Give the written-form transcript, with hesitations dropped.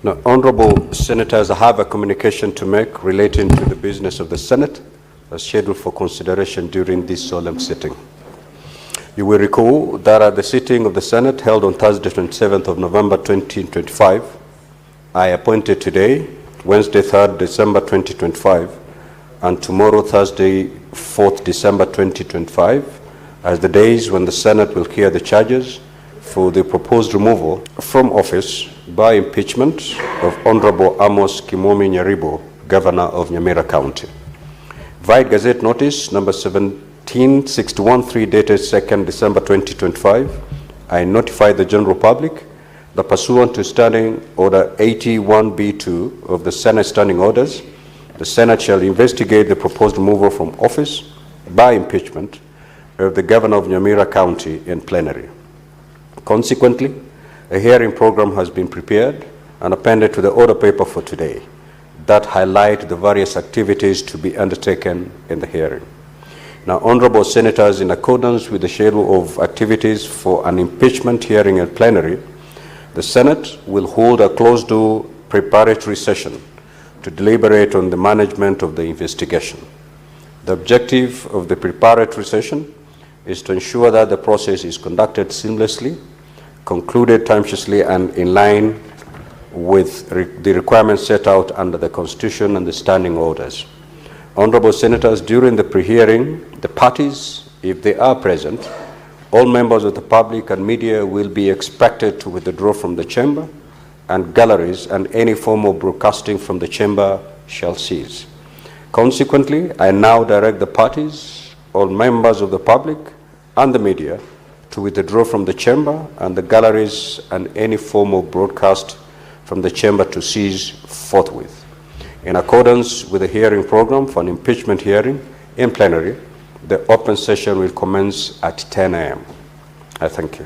Now, honorable senators, I have a communication to make relating to the business of the Senate as scheduled for consideration during this solemn sitting. You will recall that at the sitting of the Senate held on Thursday, 27th of November 2025, I appointed today, Wednesday, 3rd December 2025, and tomorrow, Thursday, 4th December 2025, as the days when the Senate will hear the charges for the proposed removal from office by impeachment of Honorable Amos Kimomi Nyaribo, Governor of Nyamira County. Via Gazette Notice number 1761-3 dated 2nd December 2025, I notify the general public that pursuant to Standing Order 81B2 of the Senate Standing Orders, the Senate shall investigate the proposed removal from office by impeachment of the Governor of Nyamira County in plenary. Consequently, a hearing program has been prepared and appended to the order paper for today that highlight the various activities to be undertaken in the hearing. Now, honorable senators, in accordance with the schedule of activities for an impeachment hearing in plenary, the Senate will hold a closed-door preparatory session to deliberate on the management of the investigation. The objective of the preparatory session is to ensure that the process is conducted seamlessly, concluded timeously, and in line with the requirements set out under the Constitution and the standing orders. Honorable senators, during the pre-hearing, the parties, if they are present, all members of the public and media will be expected to withdraw from the chamber, and galleries and any form of broadcasting from the chamber shall cease. Consequently, I now direct the parties, all members of the public and the media to withdraw from the chamber, and the galleries and any form of broadcast from the chamber to cease forthwith. In accordance with the hearing program for an impeachment hearing in plenary, the open session will commence at 10 a.m. I thank you.